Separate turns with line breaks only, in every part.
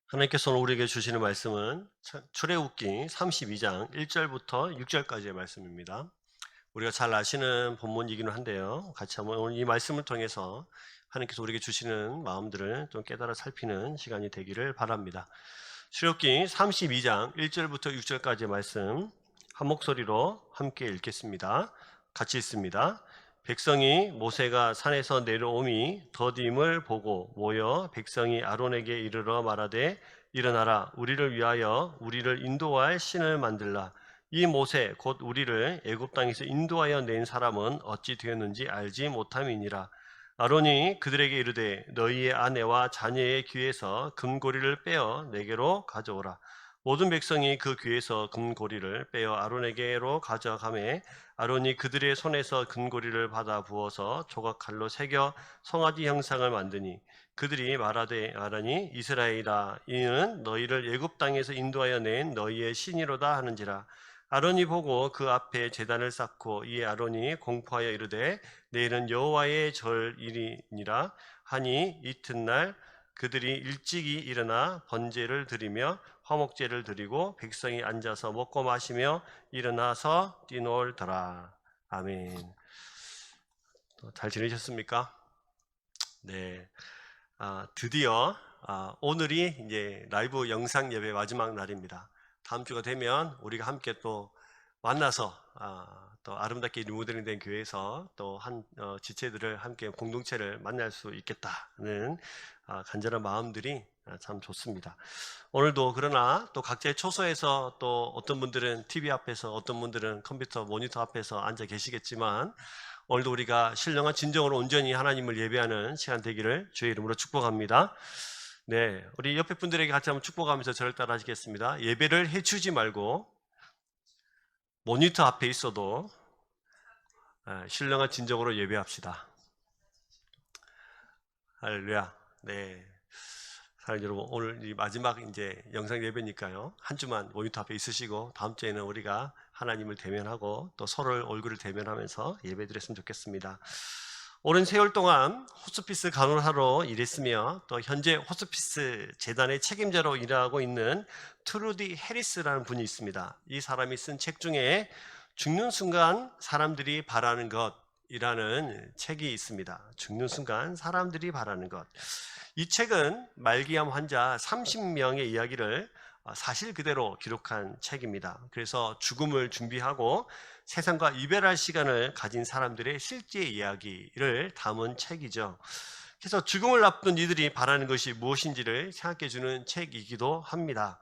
하나님께서 오늘 우리에게 주시는 말씀은 출애굽기 32장 1절부터 6절까지의 말씀입니다. 우리가 잘 아시는 본문이기는 한데요. 같이 한번 오늘 이 말씀을 통해서 하나님께서 우리에게 주시는 마음들을 좀 깨달아 살피는 시간이 되기를 바랍니다. 출애굽기 32장 1절부터 6절까지의 말씀 한 목소리로 함께 읽겠습니다. 같이 읽습니다. 백성이 모세가 산에서 내려옴이 더딤을 보고 모여 백성이 아론에게 이르러 말하되 일어나라 우리를 위하여 우리를 인도할 신을 만들라. 이 모세 곧 우리를 애굽 땅에서 인도하여 낸 사람은 어찌 되었는지 알지 못함이니라. 아론이 그들에게 이르되 너희의 아내와 자녀의 귀에서 금고리를 빼어 내게로 가져오라. 모든 백성이 그 귀에서 금고리를 빼어 아론에게로 가져가매 아론이 그들의 손에서 금고리를 받아 부어서 조각칼로 새겨 송아지 형상을 만드니 그들이 말하되 아론이 이스라엘이다 이는 너희를 애굽 땅에서 인도하여 낸 너희의 신이로다 하는지라. 아론이 보고 그 앞에 제단을 쌓고 이에 아론이 공포하여 이르되 내일은 여호와의 절이니라 하니 이튿날 그들이 일찍이 일어나 번제를 드리며 화목제를 드리고 백성이 앉아서 먹고 마시며 일어나서 뛰놀더라. 아멘. 잘 지내셨습니까? 네. 드디어 오늘이 이제 라이브 영상 예배 마지막 날입니다. 다음 주가 되면 우리가 함께 또 만나서 또 아름답게 리모델링된 교회에서 또 한 지체들을 함께 공동체를 만날 수 있겠다는 간절한 마음들이 참 좋습니다. 오늘도 그러나 또 각자의 초소에서 또 어떤 분들은 TV 앞에서 어떤 분들은 컴퓨터 모니터 앞에서 앉아 계시겠지만 오늘도 우리가 신령한 진정으로 온전히 하나님을 예배하는 시간 되기를 주의 이름으로 축복합니다. 네, 우리 옆에 분들에게 같이 한번 축복하면서 저를 따라 하시겠습니다. 예배를 해주지 말고 모니터 앞에 있어도 신령한 진정으로 예배합시다. 할렐루야. 네. 사랑하는 여러분, 오늘 이 마지막 이제 영상 예배니까요. 한 주만 모니터 앞에 있으시고 다음 주에는 우리가 하나님을 대면하고 또 서로의 얼굴을 대면하면서 예배드렸으면 좋겠습니다. 오랜 세월 동안 호스피스 간호사로 일했으며 또 현재 호스피스 재단의 책임자로 일하고 있는 트루디 해리스라는 분이 있습니다. 이 사람이 쓴 책 중에 죽는 순간 사람들이 바라는 것이라는 책이 있습니다. 죽는 순간 사람들이 바라는 것. 이 책은 말기암 환자 30명의 이야기를 사실 그대로 기록한 책입니다. 그래서 죽음을 준비하고 세상과 이별할 시간을 가진 사람들의 실제 이야기를 담은 책이죠. 그래서 죽음을 앞둔 이들이 바라는 것이 무엇인지를 생각해 주는 책이기도 합니다.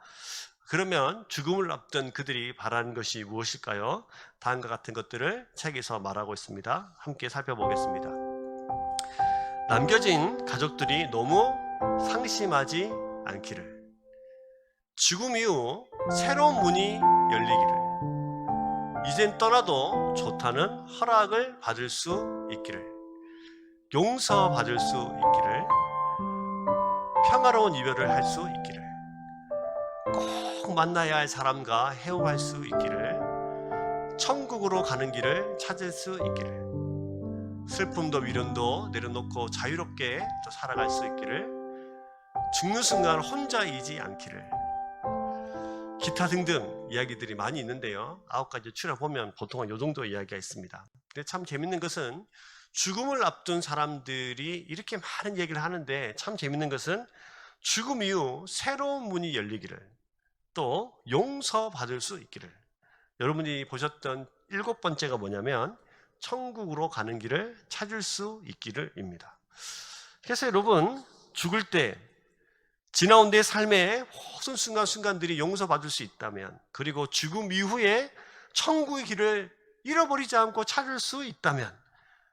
그러면 죽음을 앞둔 그들이 바라는 것이 무엇일까요? 다음과 같은 것들을 책에서 말하고 있습니다. 함께 살펴보겠습니다. 남겨진 가족들이 너무 상심하지 않기를, 죽음 이후 새로운 문이 열리기를, 이젠 떠나도 좋다는 허락을 받을 수 있기를, 용서받을 수 있기를, 평화로운 이별을 할 수 있기를, 꼭 만나야 할 사람과 헤어갈 수 있기를, 천국으로 가는 길을 찾을 수 있기를, 슬픔도 미련도 내려놓고 자유롭게 또 살아갈 수 있기를, 죽는 순간 혼자이지 않기를, 기타 등등 이야기들이 많이 있는데요. 9가지 추려보면 보통은 이 정도 이야기가 있습니다. 근데 참 재밌는 것은 죽음을 앞둔 사람들이 이렇게 많은 얘기를 하는데 참 재밌는 것은 죽음 이후 새로운 문이 열리기를, 또 용서받을 수 있기를, 여러분이 보셨던 7번째가 뭐냐면 천국으로 가는 길을 찾을 수 있기를입니다. 그래서 여러분, 죽을 때 지나온 내 삶의 모든 순간순간들이 용서받을 수 있다면, 그리고 죽음 이후에 천국의 길을 잃어버리지 않고 찾을 수 있다면,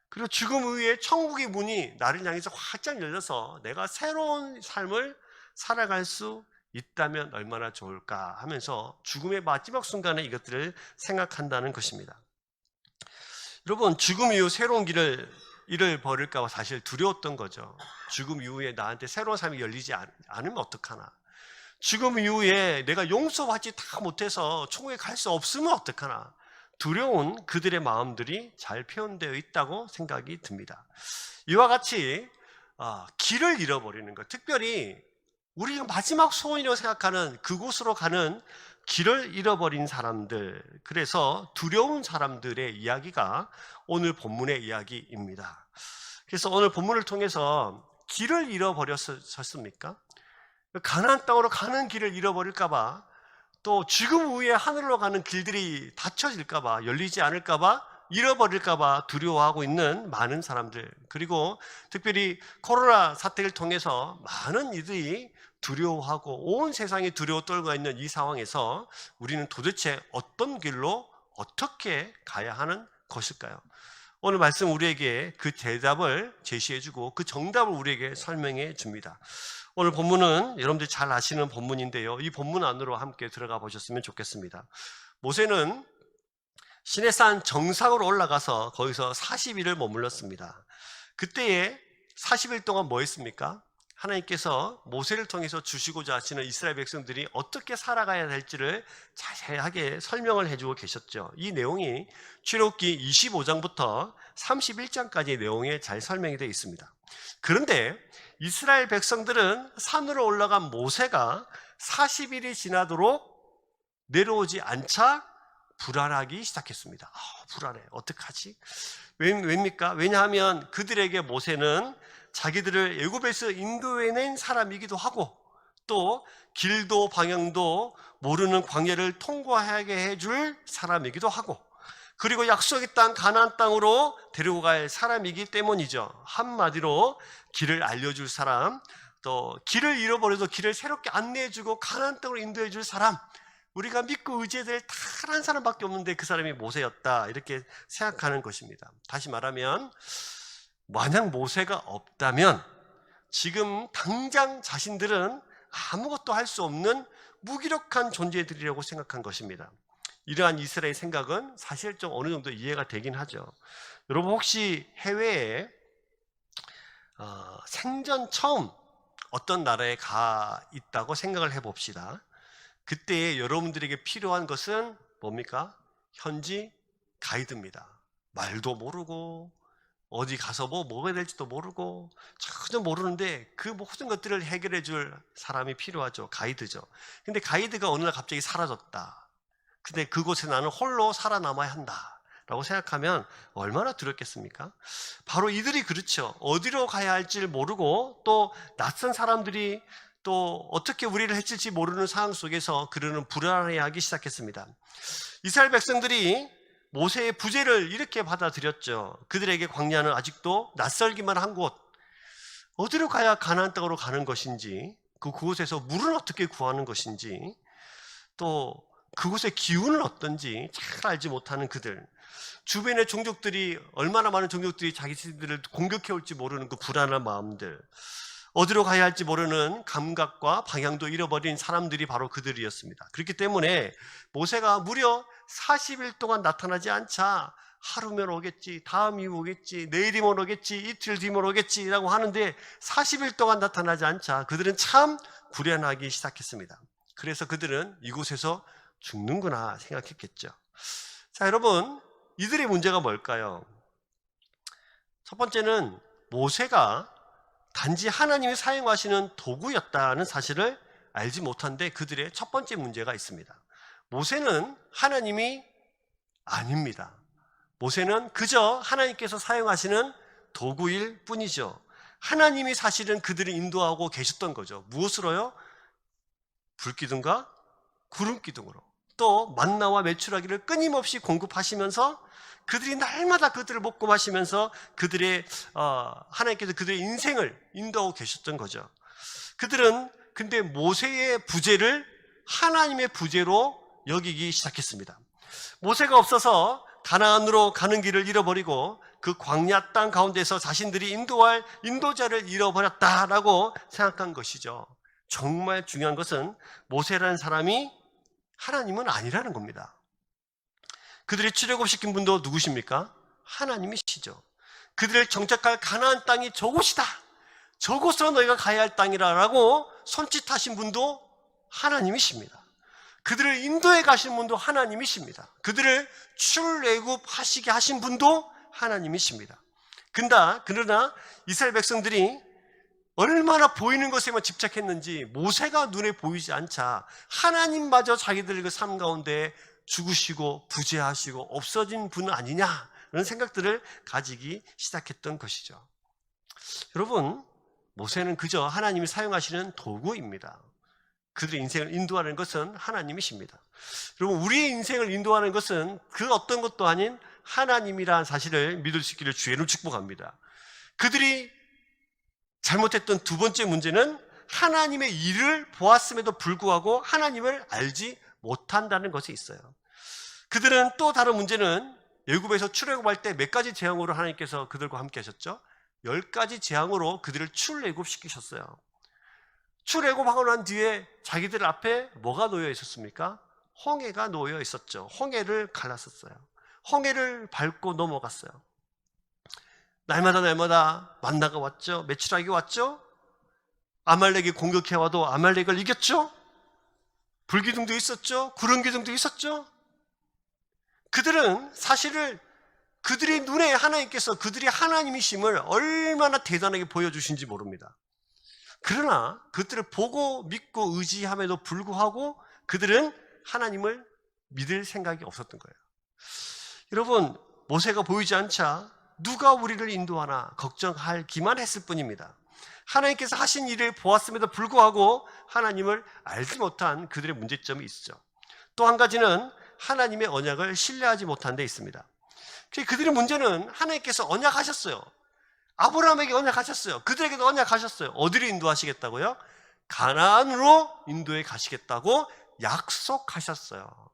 그리고 죽음 이후에 천국의 문이 나를 향해서 활짝 열려서 내가 새로운 삶을 살아갈 수 있다면 얼마나 좋을까 하면서 죽음의 마지막 순간에 이것들을 생각한다는 것입니다. 여러분, 죽음 이후 새로운 길을 잃어버릴까 봐 사실 두려웠던 거죠. 죽음 이후에 나한테 새로운 삶이 열리지 않으면 어떡하나, 죽음 이후에 내가 용서받지 다 못해서 천국에 갈 수 없으면 어떡하나, 두려운 그들의 마음들이 잘 표현되어 있다고 생각이 듭니다. 이와 같이 길을 잃어버리는 것, 특별히 우리가 마지막 소원이라고 생각하는 그곳으로 가는 길을 잃어버린 사람들, 그래서 두려운 사람들의 이야기가 오늘 본문의 이야기입니다. 그래서 오늘 본문을 통해서 길을 잃어버렸습니까? 가나안 땅으로 가는 길을 잃어버릴까봐, 또 죽음 후에 하늘로 가는 길들이 닫혀질까봐, 열리지 않을까봐, 잃어버릴까봐 두려워하고 있는 많은 사람들, 그리고 특별히 코로나 사태를 통해서 많은 이들이 두려워하고 온 세상이 두려워 떨고 있는 이 상황에서 우리는 도대체 어떤 길로 어떻게 가야 하는 것일까요? 오늘 말씀 우리에게 그 대답을 제시해주고 그 정답을 우리에게 설명해 줍니다. 오늘 본문은 여러분들이 잘 아시는 본문인데요, 이 본문 안으로 함께 들어가 보셨으면 좋겠습니다. 모세는 시내산 정상으로 올라가서 거기서 40일을 머물렀습니다. 그때에 40일 동안 뭐 했습니까? 하나님께서 모세를 통해서 주시고자 하시는 이스라엘 백성들이 어떻게 살아가야 될지를 자세하게 설명을 해주고 계셨죠. 이 내용이 출애굽기 25장부터 31장까지의 내용에 잘 설명이 되어 있습니다. 그런데 이스라엘 백성들은 산으로 올라간 모세가 40일이 지나도록 내려오지 않자 불안하기 시작했습니다. 불안해. 어떡하지? 왜입니까? 왜냐하면 그들에게 모세는 자기들을 애굽에서 인도해낸 사람이기도 하고, 또 길도 방향도 모르는 광야를 통과하게 해줄 사람이기도 하고, 그리고 약속의 땅 가나안 땅으로 데리고 갈 사람이기 때문이죠. 한마디로 길을 알려줄 사람, 또 길을 잃어버려도 길을 새롭게 안내해주고 가나안 땅으로 인도해줄 사람, 우리가 믿고 의지해야 한 사람밖에 없는데 그 사람이 모세였다, 이렇게 생각하는 것입니다. 다시 말하면 만약 모세가 없다면 지금 당장 자신들은 아무것도 할 수 없는 무기력한 존재들이라고 생각한 것입니다. 이러한 이스라엘의 생각은 사실 좀 어느 정도 이해가 되긴 하죠. 여러분 혹시 해외에 생전 처음 어떤 나라에 가 있다고 생각을 해봅시다. 그때 여러분들에게 필요한 것은 뭡니까? 현지 가이드입니다. 말도 모르고 어디 가서 뭐 먹어야 될지도 모르고 전혀 모르는데 그 모든 것들을 해결해 줄 사람이 필요하죠. 가이드죠. 근데 가이드가 어느 날 갑자기 사라졌다. 근데 그곳에 나는 홀로 살아남아야 한다 라고 생각하면 얼마나 두렵겠습니까? 바로 이들이 그렇죠. 어디로 가야 할지를 모르고 또 낯선 사람들이 또 어떻게 우리를 해칠지 모르는 상황 속에서 그들은 불안해하기 시작했습니다. 이스라엘 백성들이 모세의 부재를 이렇게 받아들였죠. 그들에게 광야는 아직도 낯설기만 한 곳, 어디로 가야 가나안 땅으로 가는 것인지, 그곳에서 물은 어떻게 구하는 것인지, 또 그곳의 기운은 어떤지 잘 알지 못하는 그들, 주변의 종족들이 얼마나 많은 종족들이 자기들을 공격해 올지 모르는 그 불안한 마음들, 어디로 가야 할지 모르는 감각과 방향도 잃어버린 사람들이 바로 그들이었습니다. 그렇기 때문에 모세가 무려 40일 동안 나타나지 않자 하루면 오겠지, 다음 이후 오겠지, 내일이면 오겠지, 이틀 뒤면 오겠지라고 하는데 40일 동안 나타나지 않자 그들은 참 불안하기 시작했습니다. 그래서 그들은 이곳에서 죽는구나 생각했겠죠. 자, 여러분, 이들의 문제가 뭘까요? 첫 번째는 모세가 단지 하나님이 사용하시는 도구였다는 사실을 알지 못한 데 그들의 첫 번째 문제가 있습니다. 모세는 하나님이 아닙니다. 모세는 그저 하나님께서 사용하시는 도구일 뿐이죠. 하나님이 사실은 그들을 인도하고 계셨던 거죠. 무엇으로요? 불기둥과 구름기둥으로, 또 만나와 메추라기를 끊임없이 공급하시면서 그들이 날마다 그들을 먹고 마시면서 그들의 하나님께서 그들의 인생을 인도하고 계셨던 거죠. 그들은 근데 모세의 부재를 하나님의 부재로 여기기 시작했습니다. 모세가 없어서 가나안으로 가는 길을 잃어버리고 그 광야 땅 가운데서 자신들이 인도할 인도자를 잃어버렸다라고 생각한 것이죠. 정말 중요한 것은 모세라는 사람이 하나님은 아니라는 겁니다. 그들이 출애굽시킨 분도 누구십니까? 하나님이시죠. 그들을 정착할 가나안 땅이 저곳이다, 저곳으로 너희가 가야 할 땅이라고 손짓하신 분도 하나님이십니다. 그들을 인도해 가신 분도 하나님이십니다. 그들을 출애굽하시게 하신 분도 하나님이십니다. 그러나 이스라엘 백성들이 얼마나 보이는 것에만 집착했는지 모세가 눈에 보이지 않자 하나님마저 자기들 그 삶 가운데 죽으시고 부재하시고 없어진 분 아니냐라는 생각들을 가지기 시작했던 것이죠. 여러분, 모세는 그저 하나님이 사용하시는 도구입니다. 그들의 인생을 인도하는 것은 하나님이십니다. 여러분, 우리의 인생을 인도하는 것은 그 어떤 것도 아닌 하나님이라는 사실을 믿을 수 있기를 주의 이름으로 축복합니다. 그들이 잘못했던 두 번째 문제는 하나님의 일을 보았음에도 불구하고 하나님을 알지 못한다는 것이 있어요. 그들은 또 다른 문제는 애굽에서 출애굽할 때 몇 가지 재앙으로 하나님께서 그들과 함께 하셨죠? 10가지 재앙으로 그들을 출애굽시키셨어요. 출애굽하고 난 뒤에 자기들 앞에 뭐가 놓여 있었습니까? 홍해가 놓여 있었죠. 홍해를 갈랐었어요. 홍해를 밟고 넘어갔어요. 날마다 만나가 왔죠. 메추라기 왔죠. 아말렉이 공격해와도 아말렉을 이겼죠. 불기둥도 있었죠. 구름기둥도 있었죠. 그들은 사실을 그들의 눈에 하나님께서 그들이 하나님이심을 얼마나 대단하게 보여주신지 모릅니다. 그러나 그들을 보고 믿고 의지함에도 불구하고 그들은 하나님을 믿을 생각이 없었던 거예요. 여러분, 모세가 보이지 않자 누가 우리를 인도하나 걱정하기만 했을 뿐입니다. 하나님께서 하신 일을 보았음에도 불구하고 하나님을 알지 못한 그들의 문제점이 있죠. 또 한 가지는 하나님의 언약을 신뢰하지 못한 데 있습니다. 그들의 문제는 하나님께서 언약하셨어요. 아브라함에게 언약하셨어요. 그들에게도 언약하셨어요. 어디로 인도하시겠다고요? 가나안으로 인도해 가시겠다고 약속하셨어요.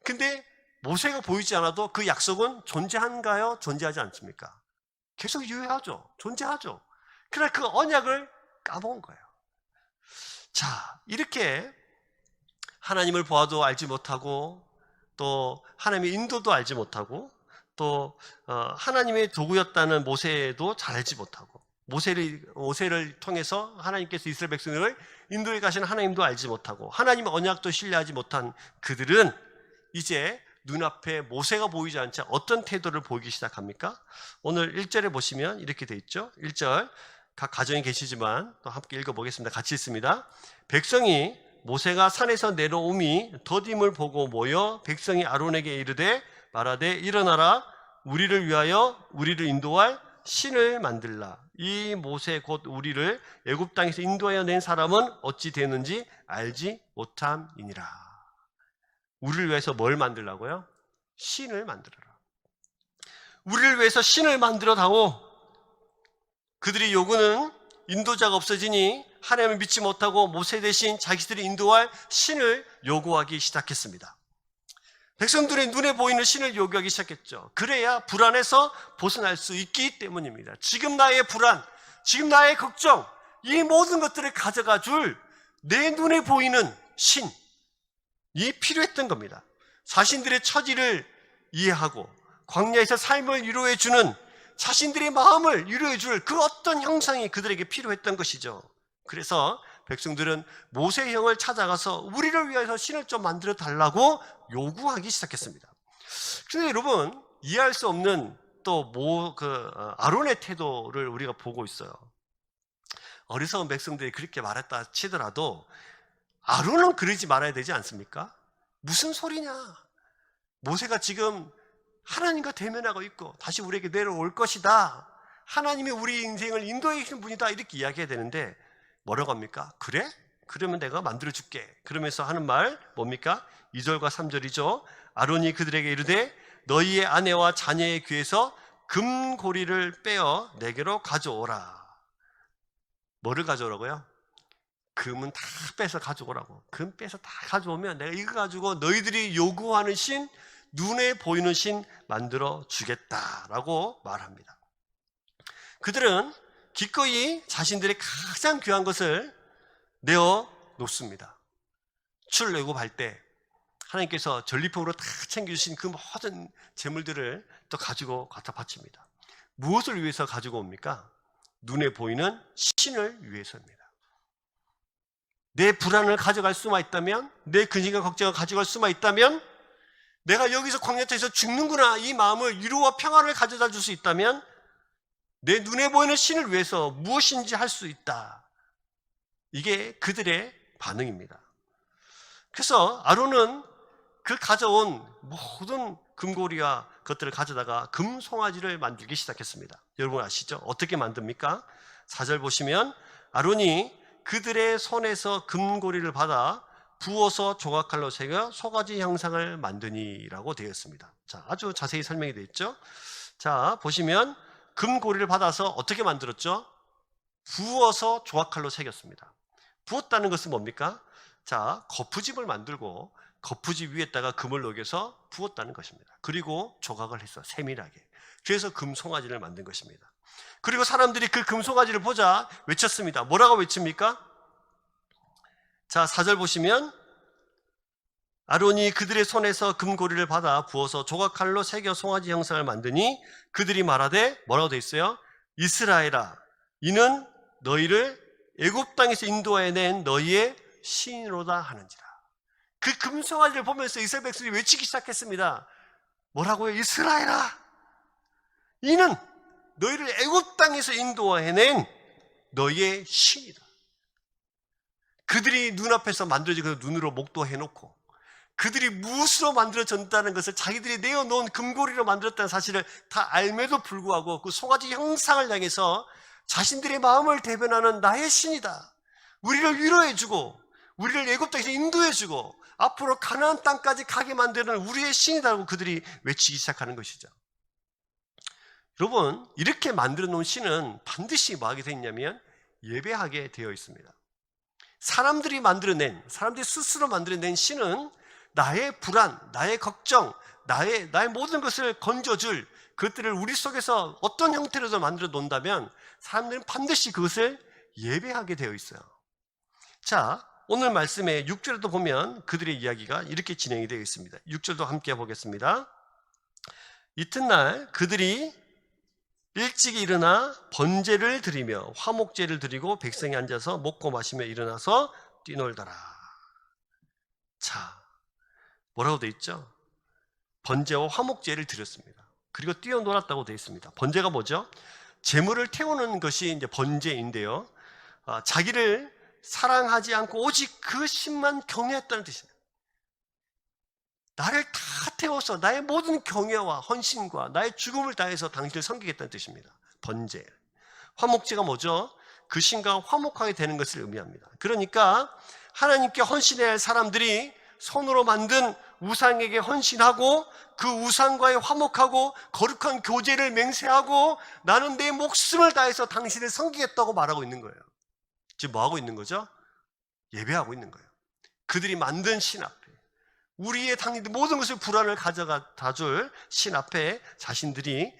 근데 모세가 보이지 않아도 그 약속은 존재한가요? 존재하지 않습니까? 계속 유효하죠. 존재하죠. 그러나 그 언약을 까먹은 거예요. 자, 이렇게 하나님을 보아도 알지 못하고 또 하나님의 인도도 알지 못하고 또 하나님의 도구였다는 모세도 잘 알지 못하고 모세를 통해서 하나님께서 이스라엘 백성을 인도해 가시는 하나님도 알지 못하고 하나님의 언약도 신뢰하지 못한 그들은 이제 눈앞에 모세가 보이지 않자 어떤 태도를 보이기 시작합니까? 오늘 1절에 보시면 이렇게 돼 있죠. 1절 각 가정에 계시지만 또 함께 읽어보겠습니다. 같이 읽습니다. 백성이 모세가 산에서 내려옴이 더딤을 보고 모여 백성이 아론에게 이르되 말하되 일어나라 우리를 위하여 우리를 인도할 신을 만들라. 이 모세 곧 우리를 애굽 땅에서 인도하여 낸 사람은 어찌 되는지 알지 못함이니라. 우리를 위해서 뭘 만들라고요? 신을 만들어라. 우리를 위해서 신을 만들어 다오. 그들의 요구는 인도자가 없어지니 하나님을 믿지 못하고 모세 대신 자기들이 인도할 신을 요구하기 시작했습니다. 백성들의 눈에 보이는 신을 요구하기 시작했죠. 그래야 불안에서 벗어날 수 있기 때문입니다. 지금 나의 불안, 지금 나의 걱정, 이 모든 것들을 가져가 줄 내 눈에 보이는 신이 필요했던 겁니다. 자신들의 처지를 이해하고 광야에서 삶을 위로해 주는 자신들의 마음을 위로해 줄 그 어떤 형상이 그들에게 필요했던 것이죠. 그래서 백성들은 모세 형을 찾아가서 우리를 위해서 신을 좀 만들어 달라고 요구하기 시작했습니다. 그런데 여러분, 이해할 수 없는 또 아론의 태도를 우리가 보고 있어요. 어리석은 백성들이 그렇게 말했다 치더라도 아론은 그러지 말아야 되지 않습니까? 무슨 소리냐? 모세가 지금 하나님과 대면하고 있고 다시 우리에게 내려올 것이다. 하나님이 우리 인생을 인도해 주시는 분이다. 이렇게 이야기해야 되는데 뭐라고 합니까? 그래? 그러면 내가 만들어줄게. 그러면서 하는 말 뭡니까? 2절과 3절이죠. 아론이 그들에게 이르되 너희의 아내와 자녀의 귀에서 금고리를 빼어 내게로 가져오라. 뭐를 가져오라고요? 금은 다 빼서 가져오라고. 금 빼서 다 가져오면 내가 이거 가지고 너희들이 요구하는 신, 눈에 보이는 신 만들어 주겠다라고 말합니다. 그들은 기꺼이 자신들의 가장 귀한 것을 내어 놓습니다. 출애굽할 때 하나님께서 전리품으로 다 챙겨주신 그 모든 재물들을 또 가지고 갖다 바칩니다. 무엇을 위해서 가지고 옵니까? 눈에 보이는 신을 위해서입니다. 내 불안을 가져갈 수만 있다면, 내 근심과 걱정을 가져갈 수만 있다면, 내가 여기서 광야에서 죽는구나 이 마음을 위로와 평화를 가져다 줄 수 있다면 내 눈에 보이는 신을 위해서 무엇인지 할 수 있다. 이게 그들의 반응입니다. 그래서 아론은 그 가져온 모든 금고리와 것들을 가져다가 금송아지를 만들기 시작했습니다. 여러분 아시죠? 어떻게 만듭니까? 4절 보시면 아론이 그들의 손에서 금고리를 받아 부어서 조각칼로 새겨 소가지 형상을 만드니라고 되어 있습니다. 자, 아주 자세히 설명이 되어 있죠? 자, 보시면 금고리를 받아서 어떻게 만들었죠? 부어서 조각칼로 새겼습니다. 부었다는 것은 뭡니까? 자, 거푸집을 만들고 거푸집 위에다가 금을 녹여서 부었다는 것입니다. 그리고 조각을 해서 세밀하게. 그래서 금송아지를 만든 것입니다. 그리고 사람들이 그 금송아지를 보자 외쳤습니다. 뭐라고 외칩니까? 자, 4절 보시면 아론이 그들의 손에서 금고리를 받아 부어서 조각칼로 새겨 송아지 형상을 만드니 그들이 말하되 뭐라고 되어 있어요? 이스라엘아, 이는 너희를 애굽 땅에서 인도해낸 너희의 신이로다 하는지라. 그 금송아지를 보면서 이스라엘 백성이 외치기 시작했습니다. 뭐라고요? 이스라엘아, 이는 너희를 애굽 땅에서 인도해낸 너희의 신이다. 그들이 눈앞에서 만들어지고 눈으로 목도해놓고 그들이 무엇으로 만들어졌다는 것을 자기들이 내어놓은 금고리로 만들었다는 사실을 다 알매도 불구하고 그 송아지 형상을 향해서 자신들의 마음을 대변하는 나의 신이다, 우리를 위로해주고 우리를 애굽 땅에서 인도해주고 앞으로 가나안 땅까지 가게 만드는 우리의 신이다라고 그들이 외치기 시작하는 것이죠. 여러분, 이렇게 만들어 놓은 신은 반드시 뭐하게 되어 있냐면 예배하게 되어 있습니다. 사람들이 스스로 만들어낸 신은 나의 불안, 나의 걱정, 나의 모든 것을 건져줄 그것들을 우리 속에서 어떤 형태로도 만들어 놓는다면 사람들은 반드시 그것을 예배하게 되어 있어요. 자, 오늘 말씀의 6절에도 보면 그들의 이야기가 이렇게 진행이 되어 있습니다. 6절도 함께 보겠습니다. 이튿날 그들이 일찍이 일어나 번제를 드리며 화목제를 드리고 백성이 앉아서 먹고 마시며 일어나서 뛰놀더라. 자, 뭐라고 되어 있죠? 번제와 화목제를 드렸습니다. 그리고 뛰어놀았다고 되어 있습니다. 번제가 뭐죠? 제물을 태우는 것이 이제 번제인데요. 자기를 사랑하지 않고 오직 그 신만 경외했다는 뜻입니다. 나를 다 태워서 나의 모든 경외와 헌신과 나의 죽음을 다해서 당신을 섬기겠다는 뜻입니다. 번제. 화목제가 뭐죠? 그 신과 화목하게 되는 것을 의미합니다. 그러니까 하나님께 헌신해야 할 사람들이 손으로 만든 우상에게 헌신하고 그 우상과의 화목하고 거룩한 교제를 맹세하고 나는 내 목숨을 다해서 당신을 섬기겠다고 말하고 있는 거예요. 지금 뭐 하고 있는 거죠? 예배하고 있는 거예요. 그들이 만든 신 앞에, 우리의 당신들 모든 것을 불안을 가져다 줄 신 앞에 자신들이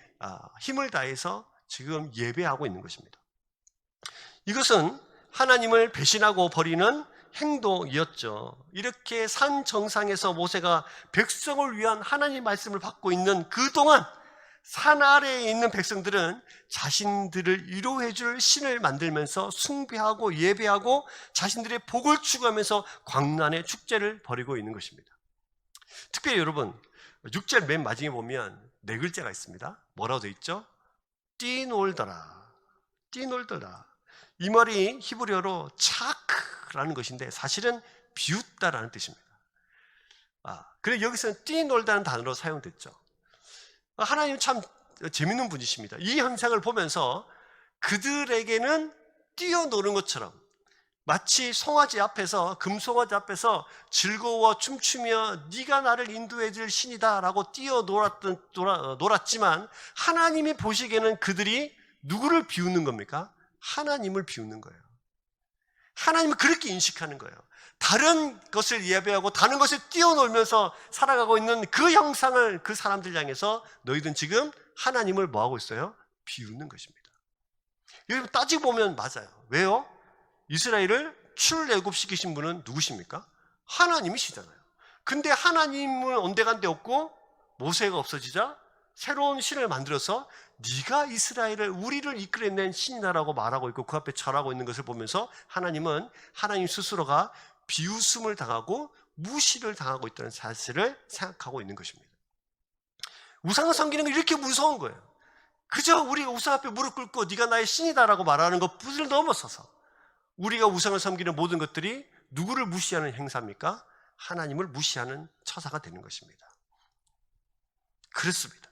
힘을 다해서 지금 예배하고 있는 것입니다. 이것은 하나님을 배신하고 버리는 행동이었죠. 이렇게 산 정상에서 모세가 백성을 위한 하나님의 말씀을 받고 있는 그동안 산 아래에 있는 백성들은 자신들을 위로해 줄 신을 만들면서 숭배하고 예배하고 자신들의 복을 추구하면서 광란의 축제를 벌이고 있는 것입니다. 특별히 여러분, 6절 맨 마지막에 보면 4글자가 있습니다. 뭐라고 되어 있죠? 뛰놀더라. 뛰놀더라. 이 말이 히브리어로 차크라는 것인데 사실은 비웃다라는 뜻입니다. 그래서 여기서는 뛰놀다는 단어로 사용됐죠. 하나님 참 재밌는 분이십니다. 이 현상을 보면서 그들에게는 뛰어노는 것처럼 마치 송아지 앞에서, 금송아지 앞에서 즐거워 춤추며 네가 나를 인도해 줄 신이다 라고 놀았지만 하나님이 보시기에는 그들이 누구를 비웃는 겁니까? 하나님을 비웃는 거예요. 하나님을 그렇게 인식하는 거예요. 다른 것을 예배하고 다른 것을 뛰어놀면서 살아가고 있는 그 형상을 그 사람들 향해서 너희들은 지금 하나님을 뭐하고 있어요? 비웃는 것입니다. 여러분 따지고 보면 맞아요. 왜요? 이스라엘을 출애굽시키신 분은 누구십니까? 하나님이시잖아요. 근데 하나님은 온데간데 없고 모세가 없어지자 새로운 신을 만들어서 네가 이스라엘을 우리를 이끌어낸 신이다라고 말하고 있고 그 앞에 절하고 있는 것을 보면서 하나님은 하나님 스스로가 비웃음을 당하고 무시를 당하고 있다는 사실을 생각하고 있는 것입니다. 우상을 섬기는 게 이렇게 무서운 거예요. 그저 우리 우상 앞에 무릎 꿇고 네가 나의 신이다라고 말하는 것뿐을 넘어서서 우리가 우상을 섬기는 모든 것들이 누구를 무시하는 행사입니까? 하나님을 무시하는 처사가 되는 것입니다. 그렇습니다.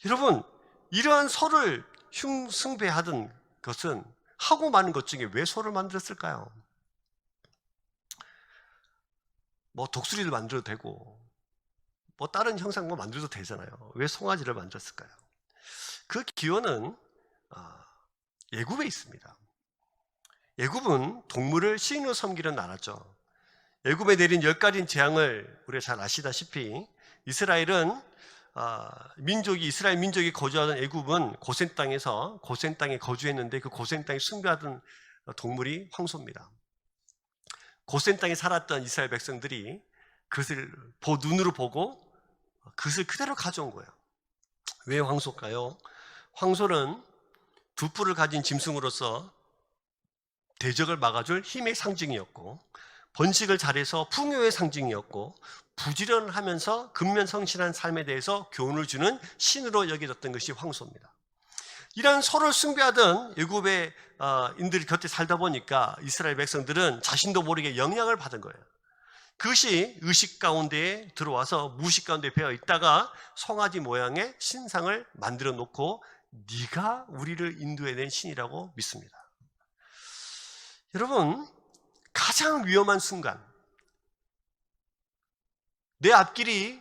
여러분, 이러한 소를 숭배하던 것은 하고 많은 것 중에 왜 소를 만들었을까요? 뭐 독수리를 만들어도 되고 뭐 다른 형상 뭐 만들어도 되잖아요. 왜 송아지를 만들었을까요? 그 기원은 애굽에 있습니다. 애굽은 동물을 신으로 섬기는 나라죠. 애굽에 내린 10가지 재앙을 우리가 잘 아시다시피 이스라엘 민족이 거주하던 애굽은 고센 땅에 거주했는데 그 고센 땅에 숭배하던 동물이 황소입니다. 고센 땅에 살았던 이스라엘 백성들이 그것을 눈으로 보고 그것을 그대로 가져온 거예요. 왜 황소일까요? 황소는 두 뿔을 가진 짐승으로서 대적을 막아줄 힘의 상징이었고, 번식을 잘해서 풍요의 상징이었고, 부지런하면서 근면성실한 삶에 대해서 교훈을 주는 신으로 여겨졌던 것이 황소입니다. 이런 소를 숭배하던 애굽의 인들 곁에 살다 보니까 이스라엘 백성들은 자신도 모르게 영향을 받은 거예요. 그것이 의식 가운데에 들어와서 무의식 가운데 배어 있다가 송아지 모양의 신상을 만들어 놓고 네가 우리를 인도해낸 신이라고 믿습니다. 여러분, 가장 위험한 순간, 내 앞길이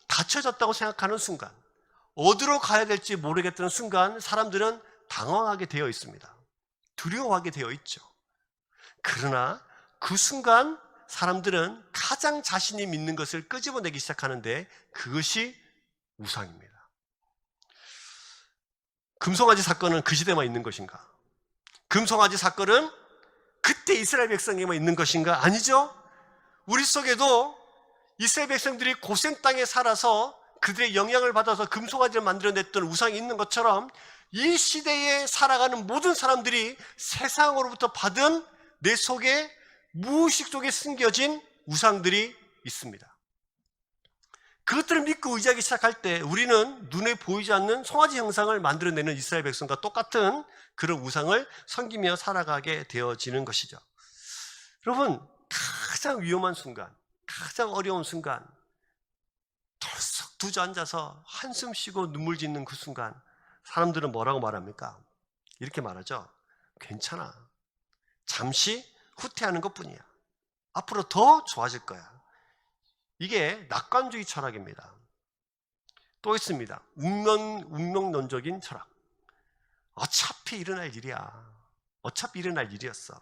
닫혀졌다고 생각하는 순간, 어디로 가야 될지 모르겠다는 순간 사람들은 당황하게 되어 있습니다. 두려워하게 되어 있죠. 그러나 그 순간 사람들은 가장 자신이 믿는 것을 끄집어내기 시작하는데 그것이 우상입니다. 금송아지 사건은 그 시대만 있는 것인가? 금송아지 사건은 그때 이스라엘 백성에게만 있는 것인가? 아니죠. 우리 속에도 이스라엘 백성들이 고센 땅에 살아서 그들의 영향을 받아서 금송아지를 만들어냈던 우상이 있는 것처럼 이 시대에 살아가는 모든 사람들이 세상으로부터 받은 내 속에 무의식 속에 숨겨진 우상들이 있습니다. 그것들을 믿고 의지하기 시작할 때 우리는 눈에 보이지 않는 송아지 형상을 만들어내는 이스라엘 백성과 똑같은 그런 우상을 섬기며 살아가게 되어지는 것이죠. 여러분, 가장 위험한 순간, 가장 어려운 순간, 덜썩 두저앉아서 한숨 쉬고 눈물 짓는 그 순간 사람들은 뭐라고 말합니까? 이렇게 말하죠. 괜찮아. 잠시 후퇴하는 것뿐이야. 앞으로 더 좋아질 거야. 이게 낙관주의 철학입니다. 또 있습니다. 운명론적인 철학. 어차피 일어날 일이야. 어차피 일어날 일이었어.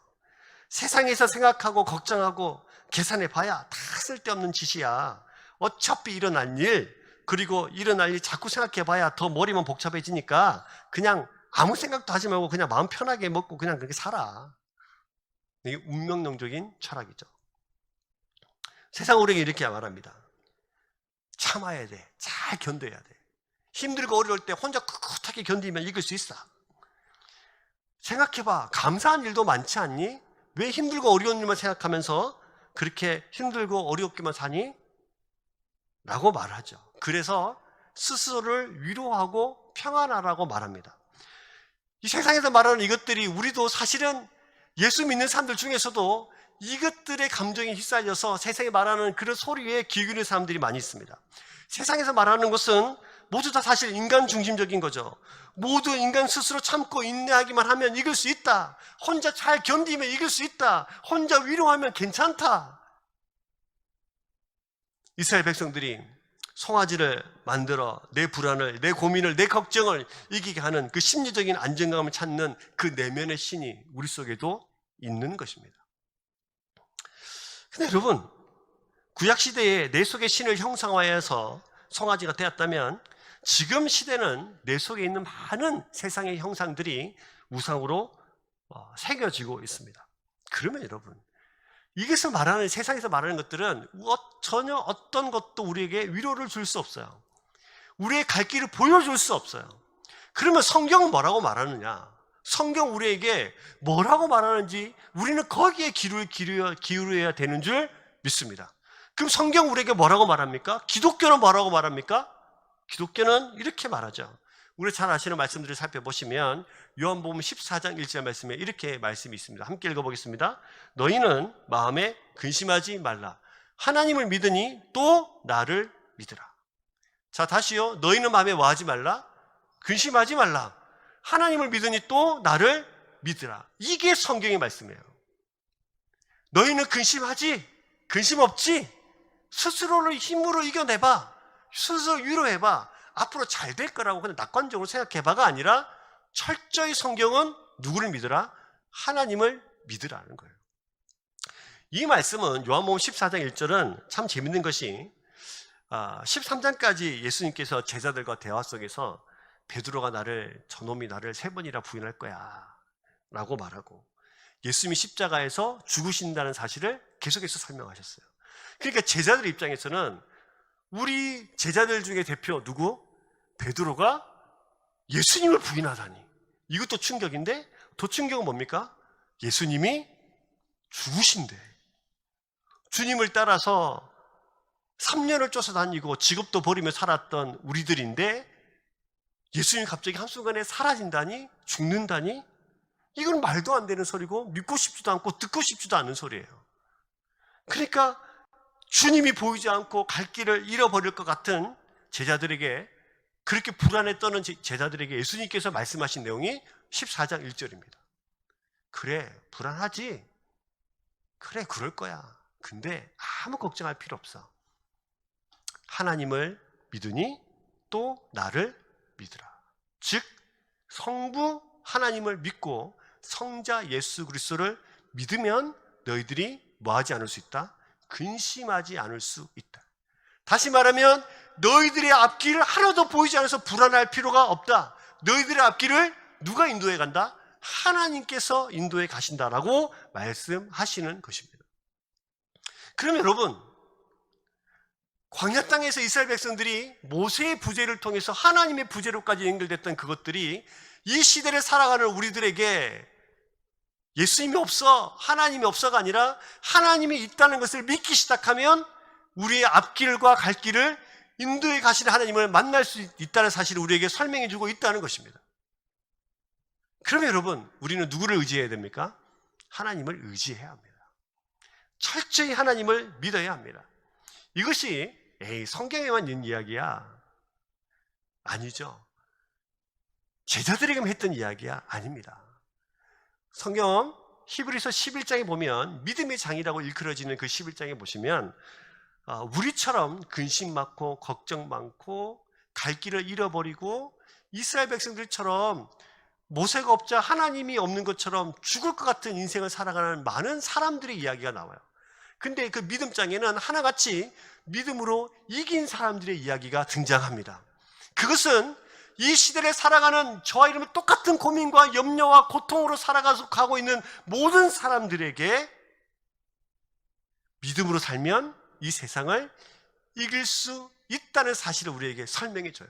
세상에서 생각하고 걱정하고 계산해봐야 다 쓸데없는 짓이야. 어차피 일어날 일, 그리고 일어날 일 자꾸 생각해봐야 더 머리만 복잡해지니까 그냥 아무 생각도 하지 말고 그냥 마음 편하게 먹고 그냥 그렇게 살아. 이게 운명론적인 철학이죠. 세상 우리에게 이렇게 말합니다. 참아야 돼. 잘 견뎌야 돼. 힘들고 어려울 때 혼자 꿋꿋하게 견디면 이길 수 있어. 생각해봐. 감사한 일도 많지 않니? 왜 힘들고 어려운 일만 생각하면서 그렇게 힘들고 어렵게만 사니? 라고 말하죠. 그래서 스스로를 위로하고 평안하라고 말합니다. 이 세상에서 말하는 이것들이 우리도 사실은 예수 믿는 사람들 중에서도 이것들의 감정에 휩싸여서 세상에 말하는 그런 소리에 귀 기울이는 사람들이 많이 있습니다. 세상에서 말하는 것은 모두 다 사실 인간 중심적인 거죠. 모두 인간 스스로 참고 인내하기만 하면 이길 수 있다. 혼자 잘 견디면 이길 수 있다. 혼자 위로하면 괜찮다. 이스라엘 백성들이 송아지를 만들어 내 불안을, 내 고민을, 내 걱정을 이기게 하는 그 심리적인 안정감을 찾는 그 내면의 신이 우리 속에도 있는 것입니다. 근데 여러분, 구약시대에 내 속의 신을 형상화해서 송아지가 되었다면 지금 시대는 내 속에 있는 많은 세상의 형상들이 우상으로 새겨지고 있습니다. 그러면 여러분, 이것을 말하는, 세상에서 말하는 것들은 전혀 어떤 것도 우리에게 위로를 줄 수 없어요. 우리의 갈 길을 보여줄 수 없어요. 그러면 성경은 뭐라고 말하느냐? 성경 우리에게 뭐라고 말하는지 우리는 거기에 기울여야 되는 줄 믿습니다. 그럼 성경 우리에게 뭐라고 말합니까? 기독교는 뭐라고 말합니까? 기독교는 이렇게 말하죠. 우리 잘 아시는 말씀들을 살펴보시면 요한복음 14장 1절 말씀에 이렇게 말씀이 있습니다. 함께 읽어보겠습니다. 너희는 마음에 근심하지 말라. 하나님을 믿으니 또 나를 믿으라. 자, 다시요. 너희는 마음에 뭐하지 말라? 근심하지 말라. 하나님을 믿으니 또 나를 믿으라. 이게 성경의 말씀이에요. 너희는 근심하지? 근심 없지? 스스로를 힘으로 이겨내봐. 스스로 위로해봐. 앞으로 잘 될 거라고 그냥 낙관적으로 생각해봐가 아니라 철저히 성경은 누구를 믿으라? 하나님을 믿으라는 거예요. 이 말씀은 요한복음 14장 1절은 참 재밌는 것이 13장까지 예수님께서 제자들과 대화 속에서 베드로가 저놈이 나를 3번이나 부인할 거야 라고 말하고 예수님이 십자가에서 죽으신다는 사실을 계속해서 설명하셨어요. 그러니까 제자들 입장에서는 우리 제자들 중에 대표 누구? 베드로가 예수님을 부인하다니. 이것도 충격인데 더 충격은 뭡니까? 예수님이 죽으신대. 주님을 따라서 3년을 쫓아다니고 직업도 버리며 살았던 우리들인데 예수님이 갑자기 한순간에 사라진다니? 죽는다니? 이건 말도 안 되는 소리고 믿고 싶지도 않고 듣고 싶지도 않은 소리예요. 그러니까 주님이 보이지 않고 갈 길을 잃어버릴 것 같은 제자들에게, 그렇게 불안에 떠는 제자들에게 예수님께서 말씀하신 내용이 14장 1절입니다. 그래, 불안하지? 그래, 그럴 거야. 근데 아무 걱정할 필요 없어. 하나님을 믿으니 또 나를 믿으라. 즉 성부 하나님을 믿고 성자 예수 그리스도를 믿으면 너희들이 뭐하지 않을 수 있다? 근심하지 않을 수 있다. 다시 말하면 너희들의 앞길 하나도 보이지 않아서 불안할 필요가 없다. 너희들의 앞길을 누가 인도해 간다? 하나님께서 인도해 가신다라고 말씀하시는 것입니다. 그러면 여러분, 광야 땅에서 이스라엘 백성들이 모세의 부재를 통해서 하나님의 부재로까지 연결됐던 그것들이 이 시대를 살아가는 우리들에게 예수님이 없어, 하나님이 없어가 아니라 하나님이 있다는 것을 믿기 시작하면 우리의 앞길과 갈 길을 인도해 가시는 하나님을 만날 수 있다는 사실을 우리에게 설명해 주고 있다는 것입니다. 그러면 여러분, 우리는 누구를 의지해야 됩니까? 하나님을 의지해야 합니다. 철저히 하나님을 믿어야 합니다. 이것이 성경에만 있는 이야기야? 아니죠. 제자들에게만 했던 이야기야? 아닙니다. 성경 히브리서 11장에 보면 믿음의 장이라고 일컬어지는 그 11장에 보시면 우리처럼 근심 많고 걱정 많고 갈 길을 잃어버리고 이스라엘 백성들처럼 모세가 없자 하나님이 없는 것처럼 죽을 것 같은 인생을 살아가는 많은 사람들의 이야기가 나와요. 근데 그 믿음장에는 하나같이 믿음으로 이긴 사람들의 이야기가 등장합니다. 그것은 이 시대를 살아가는 저와 이름은 똑같은 고민과 염려와 고통으로 살아가고 있는 모든 사람들에게 믿음으로 살면 이 세상을 이길 수 있다는 사실을 우리에게 설명해 줘요.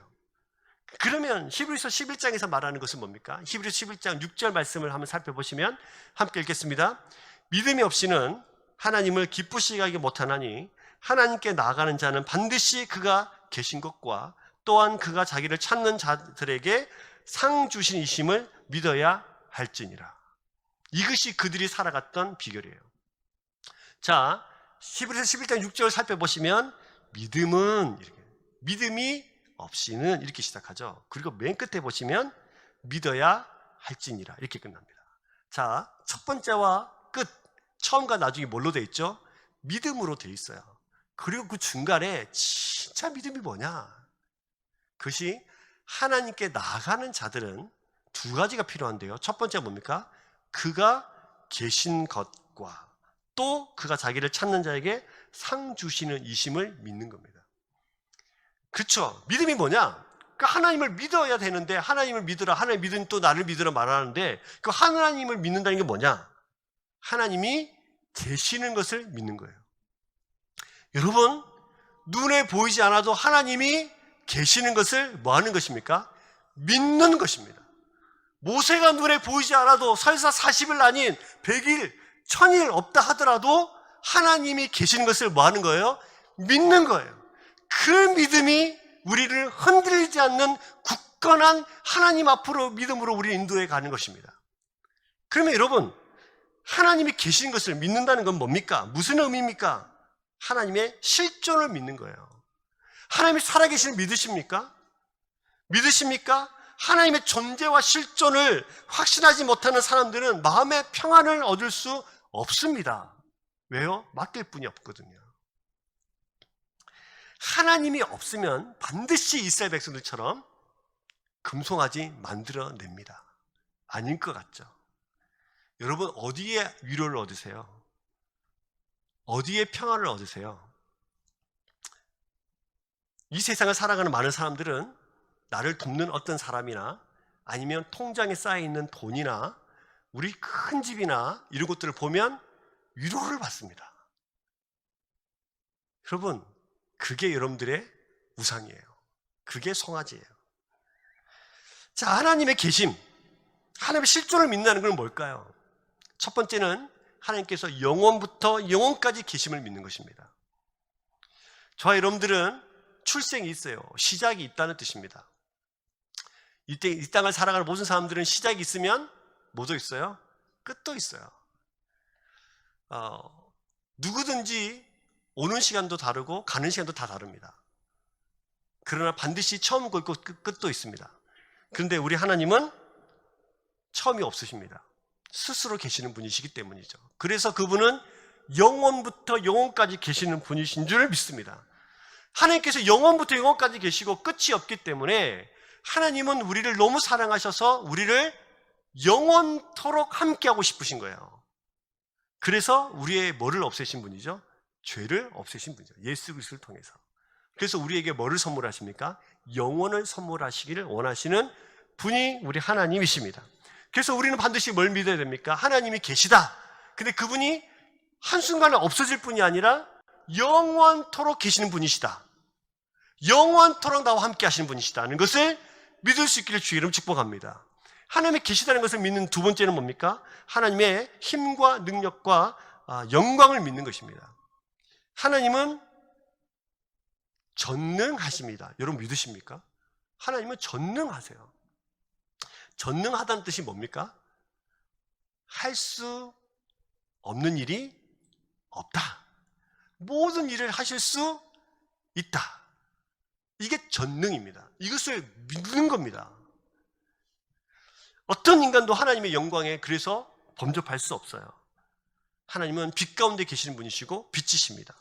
그러면 히브리서 11장에서 말하는 것은 뭡니까? 히브리서 11장 6절 말씀을 한번 살펴보시면 함께 읽겠습니다. 믿음이 없이는 하나님을 기쁘시게 하지 못하나니 하나님께 나아가는 자는 반드시 그가 계신 것과 또한 그가 자기를 찾는 자들에게 상 주신 이심을 믿어야 할지니라. 이것이 그들이 살아갔던 비결이에요. 자, 히브리서 11장 6절 살펴보시면 믿음은 이렇게, 믿음이 없이는 이렇게 시작하죠. 그리고 맨 끝에 보시면 믿어야 할지니라 이렇게 끝납니다. 자, 첫 번째와 끝, 처음과 나중이 뭘로 돼 있죠? 믿음으로 돼 있어요. 그리고 그 중간에 진짜 믿음이 뭐냐? 그것이 하나님께 나아가는 자들은 두 가지가 필요한데요. 첫 번째가 뭡니까? 그가 계신 것과 또 그가 자기를 찾는 자에게 상 주시는 이심을 믿는 겁니다. 그렇죠? 믿음이 뭐냐? 그 하나님을 믿어야 되는데 하나님을 믿으라, 하나님 믿으니 또 나를 믿으라 말하는데 그 하나님을 믿는다는 게 뭐냐? 하나님이 계시는 것을 믿는 거예요. 여러분, 눈에 보이지 않아도 하나님이 계시는 것을 뭐 하는 것입니까? 믿는 것입니다. 모세가 눈에 보이지 않아도 설사 40일 아닌 100일, 1000일 없다 하더라도 하나님이 계시는 것을 뭐 하는 거예요? 믿는 거예요. 그 믿음이 우리를 흔들리지 않는 굳건한 하나님 앞으로 믿음으로 우리 인도해 가는 것입니다. 그러면 여러분, 하나님이 계신 것을 믿는다는 건 뭡니까? 무슨 의미입니까? 하나님의 실존을 믿는 거예요. 하나님이 살아계시는 믿으십니까? 믿으십니까? 하나님의 존재와 실존을 확신하지 못하는 사람들은 마음의 평안을 얻을 수 없습니다. 왜요? 맡길 분이 없거든요. 하나님이 없으면 반드시 이스라엘 백성들처럼 금송아지 만들어냅니다. 아닌 것 같죠? 여러분, 어디에 위로를 얻으세요? 어디에 평안을 얻으세요? 이 세상을 살아가는 많은 사람들은 나를 돕는 어떤 사람이나 아니면 통장에 쌓여있는 돈이나 우리 큰 집이나 이런 것들을 보면 위로를 받습니다. 여러분, 그게 여러분들의 우상이에요. 그게 송아지예요. 자, 하나님의 계심, 하나님의 실존을 믿는다는 건 뭘까요? 첫 번째는 하나님께서 영원부터 영원까지 계심을 믿는 것입니다. 저와 여러분들은 출생이 있어요. 시작이 있다는 뜻입니다. 이 땅을 살아가는 모든 사람들은 시작이 있으면 뭐도 있어요? 끝도 있어요. 누구든지 오는 시간도 다르고 가는 시간도 다 다릅니다. 그러나 반드시 처음도 있고 끝도 있습니다. 그런데 우리 하나님은 처음이 없으십니다. 스스로 계시는 분이시기 때문이죠. 그래서 그분은 영원부터 영원까지 계시는 분이신 줄 믿습니다. 하나님께서 영원부터 영원까지 계시고 끝이 없기 때문에 하나님은 우리를 너무 사랑하셔서 우리를 영원토록 함께하고 싶으신 거예요. 그래서 우리의 뭐를 없애신 분이죠? 죄를 없애신 분이죠. 예수 그리스도를 통해서. 그래서 우리에게 뭐를 선물하십니까? 영원을 선물하시기를 원하시는 분이 우리 하나님이십니다. 그래서 우리는 반드시 뭘 믿어야 됩니까? 하나님이 계시다. 근데 그분이 한순간에 없어질 뿐이 아니라 영원토록 계시는 분이시다. 영원토록 나와 함께 하시는 분이시다는 것을 믿을 수 있기를 주의 이름 축복합니다. 하나님이 계시다는 것을 믿는 두 번째는 뭡니까? 하나님의 힘과 능력과 영광을 믿는 것입니다. 하나님은 전능하십니다. 여러분 믿으십니까? 하나님은 전능하세요. 전능하다는 뜻이 뭡니까? 할 수 없는 일이 없다. 모든 일을 하실 수 있다. 이게 전능입니다. 이것을 믿는 겁니다. 어떤 인간도 하나님의 영광에 그래서 범접할 수 없어요. 하나님은 빛 가운데 계시는 분이시고 빛이십니다.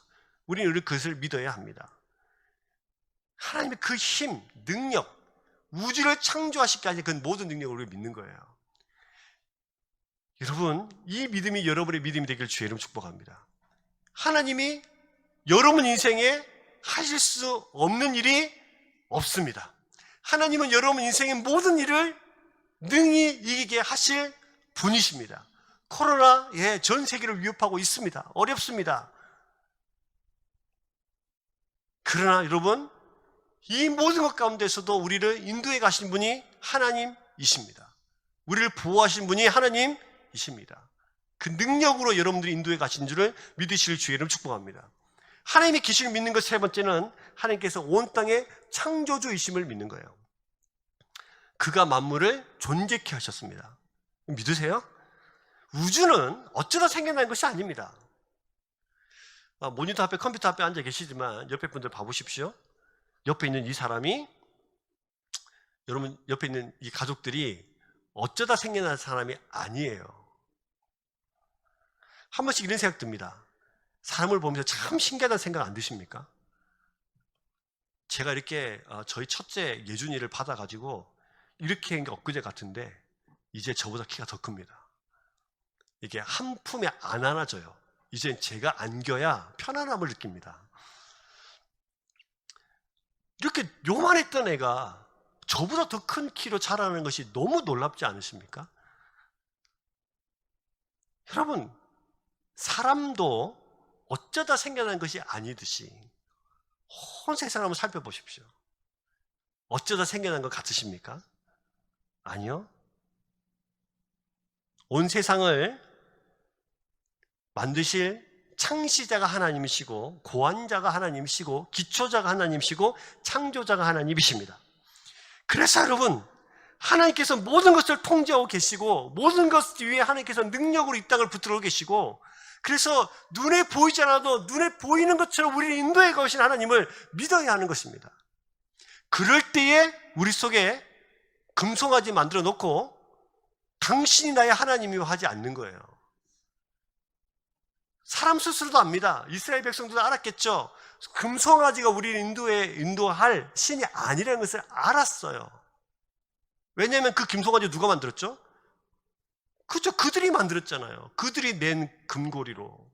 우리는 그것을 믿어야 합니다. 하나님의 그 힘, 능력, 우주를 창조하시기까지 그 모든 능력을 우리가 믿는 거예요. 여러분, 이 믿음이 여러분의 믿음이 되길 주의 이름 축복합니다. 하나님이 여러분 인생에 하실 수 없는 일이 없습니다. 하나님은 여러분 인생의 모든 일을 능히 이기게 하실 분이십니다. 코로나, 전 세계를 위협하고 있습니다. 어렵습니다. 그러나 여러분, 이 모든 것 가운데서도 우리를 인도해 가신 분이 하나님이십니다. 우리를 보호하신 분이 하나님이십니다. 그 능력으로 여러분들이 인도해 가신 줄을 믿으실 주의 이름 축복합니다. 하나님의 계시를 믿는 것 세 번째는 하나님께서 온 땅의 창조주이심을 믿는 거예요. 그가 만물을 존재케 하셨습니다. 믿으세요? 우주는 어쩌다 생겨난 것이 아닙니다. 모니터 앞에 컴퓨터 앞에 앉아 계시지만 옆에 분들 봐보십시오. 옆에 있는 이 사람이, 여러분 옆에 있는 이 가족들이 어쩌다 생겨난 사람이 아니에요. 한 번씩 이런 생각 듭니다. 사람을 보면서 참 신기하다는 생각 안 드십니까? 제가 이렇게 저희 첫째 예준이를 받아가지고 이렇게 한 게 엊그제 같은데 이제 저보다 키가 더 큽니다. 이게 한 품에 안 안아져요. 이젠 제가 안겨야 편안함을 느낍니다. 이렇게 요만했던 애가 저보다 더 큰 키로 자라는 것이 너무 놀랍지 않으십니까? 여러분, 사람도 어쩌다 생겨난 것이 아니듯이 온 세상을 한번 살펴보십시오. 어쩌다 생겨난 것 같으십니까? 아니요. 온 세상을 만드실 창시자가 하나님이시고 고안자가 하나님이시고 기초자가 하나님이시고 창조자가 하나님이십니다. 그래서 여러분, 하나님께서 모든 것을 통제하고 계시고 모든 것 위에 하나님께서 능력으로 이 땅을 붙들어 계시고, 그래서 눈에 보이지 않아도 눈에 보이는 것처럼 우리를 인도해 가신 하나님을 믿어야 하는 것입니다. 그럴 때에 우리 속에 금송아지 만들어 놓고 당신이 나의 하나님이요 하지 않는 거예요. 사람 스스로도 압니다. 이스라엘 백성들도 알았겠죠. 금송아지가 우리를 인도할 신이 아니라는 것을 알았어요. 왜냐하면 그 금송아지 누가 만들었죠? 그죠? 그들이 만들었잖아요. 그들이 낸 금고리로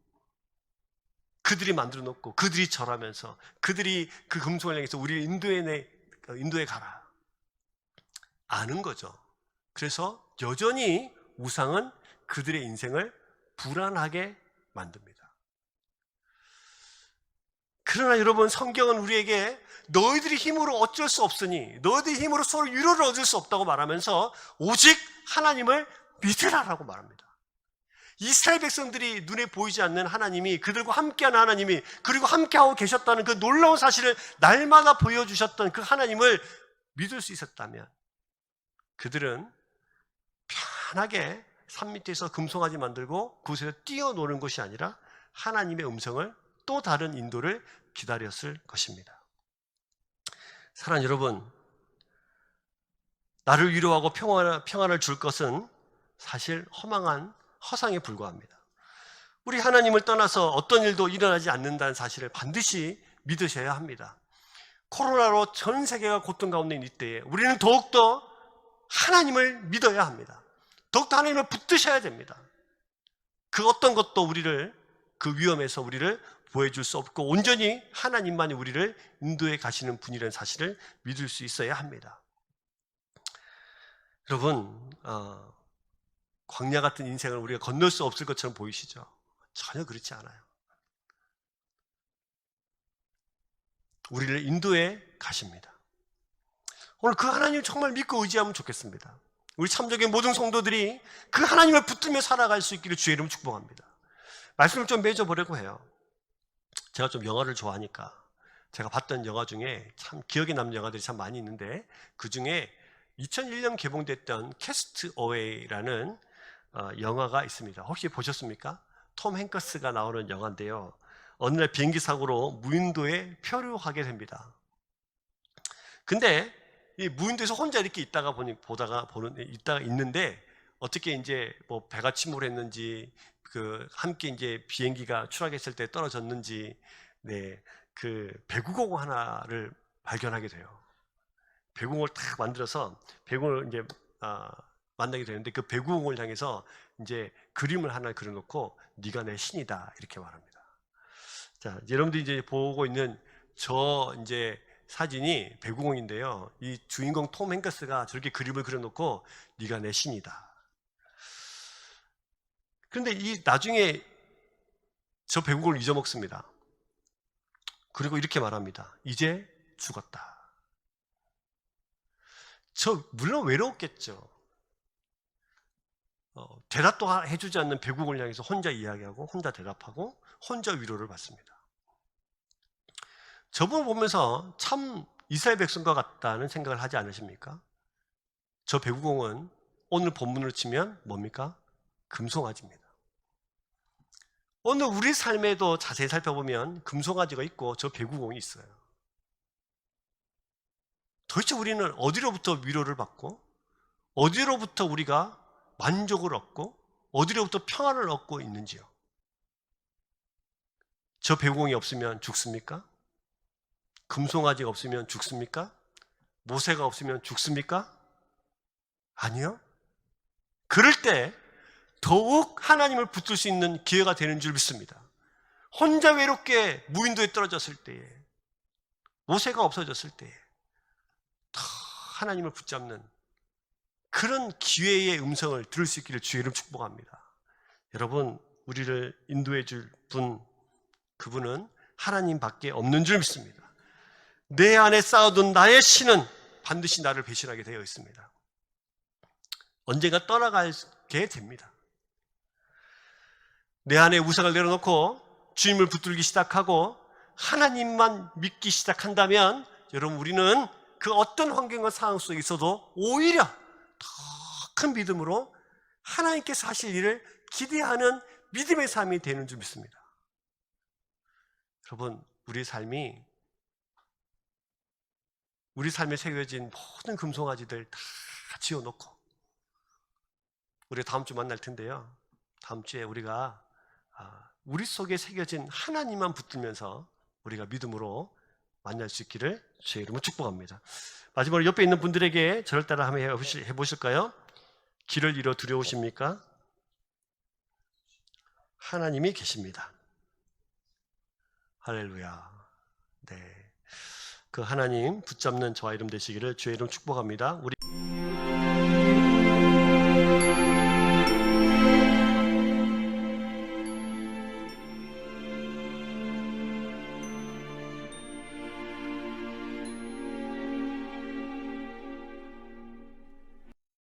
그들이 만들어 놓고 그들이 절하면서 그들이 그 금송아지를 향해서 우리를 인도해 가라 아는 거죠. 그래서 여전히 우상은 그들의 인생을 불안하게 만듭니다. 그러나 여러분, 성경은 우리에게 너희들이 힘으로 어쩔 수 없으니, 너희들이 힘으로 서로 위로를 얻을 수 없다고 말하면서 오직 하나님을 믿으라라고 말합니다. 이스라엘 백성들이 눈에 보이지 않는 하나님이, 그들과 함께하는 하나님이, 그리고 함께하고 계셨다는 그 놀라운 사실을 날마다 보여주셨던 그 하나님을 믿을 수 있었다면 그들은 편하게 산 밑에서 금송아지 만들고 그곳에서 뛰어노는 것이 아니라 하나님의 음성을, 또 다른 인도를 기다렸을 것입니다. 사랑하는 여러분, 나를 위로하고 평안을 줄 것은 사실 허망한 허상에 불과합니다. 우리 하나님을 떠나서 어떤 일도 일어나지 않는다는 사실을 반드시 믿으셔야 합니다. 코로나로 전 세계가 고통 가운데 있는 이때에 우리는 더욱더 하나님을 믿어야 합니다. 더욱더 하나님을 붙드셔야 됩니다. 그 어떤 것도 그 위험에서 우리를 보여줄 수 없고 온전히 하나님만이 우리를 인도해 가시는 분이라는 사실을 믿을 수 있어야 합니다. 여러분, 광야 같은 인생을 우리가 건널 수 없을 것처럼 보이시죠? 전혀 그렇지 않아요. 우리를 인도해 가십니다. 오늘 그 하나님을 정말 믿고 의지하면 좋겠습니다. 우리 참적인 모든 성도들이 그 하나님을 붙들며 살아갈 수 있기를 주의 이름으로 축복합니다. 말씀을 좀 맺어보려고 해요. 제가 좀 영화를 좋아하니까 제가 봤던 영화 중에 참 기억에 남는 영화들이 참 많이 있는데, 그 중에 2001년 개봉됐던 캐스트 어웨이라는 영화가 있습니다. 혹시 보셨습니까? 톰 행커스가 나오는 영화인데요, 어느 날 비행기 사고로 무인도에 표류하게 됩니다. 근데 이 무인도에서 혼자 이렇게 있다가 있는데, 어떻게 이제 뭐 배가 침몰했는지, 함께 이제 비행기가 추락했을 때 떨어졌는지, 그 배구공 하나를 발견하게 돼요. 배구공을 딱 만들어서 배구공을 이제 만나게 되는데, 그 배구공을 향해서 이제 그림을 하나 그려놓고 네가 내 신이다 이렇게 말합니다. 자, 여러분들이 이제 보고 있는 저 이제 사진이 배구공인데요, 이 주인공 톰 행커스가 저렇게 그림을 그려놓고 네가 내 신이다. 그런데 나중에 저 배구공을 잊어먹습니다. 그리고 이렇게 말합니다. 이제 죽었다. 물론 외로웠겠죠. 대답도 해주지 않는 배구공을 향해서 혼자 이야기하고 혼자 대답하고 혼자 위로를 받습니다. 저분을 보면서 참 이스라엘 백성과 같다는 생각을 하지 않으십니까? 저 배구공은 오늘 본문으로 치면 뭡니까? 금송아지입니다. 오늘 우리 삶에도 자세히 살펴보면 금송아지가 있고 저 배구공이 있어요. 도대체 우리는 어디로부터 위로를 받고, 어디로부터 우리가 만족을 얻고, 어디로부터 평안을 얻고 있는지요? 저 배구공이 없으면 죽습니까? 금송아지가 없으면 죽습니까? 모세가 없으면 죽습니까? 아니요. 그럴 때 더욱 하나님을 붙들 수 있는 기회가 되는 줄 믿습니다. 혼자 외롭게 무인도에 떨어졌을 때에, 모세가 없어졌을 때에 더 하나님을 붙잡는 그런 기회의 음성을 들을 수 있기를 주의 이름 축복합니다. 여러분, 우리를 인도해 줄 분, 그분은 하나님밖에 없는 줄 믿습니다. 내 안에 쌓아둔 나의 신은 반드시 나를 배신하게 되어 있습니다. 언젠가 떠나가게 됩니다. 내 안에 우상을 내려놓고 주님을 붙들기 시작하고 하나님만 믿기 시작한다면, 여러분, 우리는 그 어떤 환경과 상황 속에 있어도 오히려 더 큰 믿음으로 하나님께서 하실 일을 기대하는 믿음의 삶이 되는 줄 믿습니다. 여러분, 우리 삶에 새겨진 모든 금송아지들 다 지어놓고 우리가 다음 주 만날 텐데요. 다음 주에 우리가 우리 속에 새겨진 하나님만 붙들면서 우리가 믿음으로 만날 수 있기를 주의 이름으로 축복합니다. 마지막으로 옆에 있는 분들에게 저를 따라 한번 해보실까요? 길을 잃어 두려우십니까? 하나님이 계십니다. 할렐루야. 네. 그 하나님 붙잡는 저와 이름 되시기를 주의 이름 축복합니다. 우리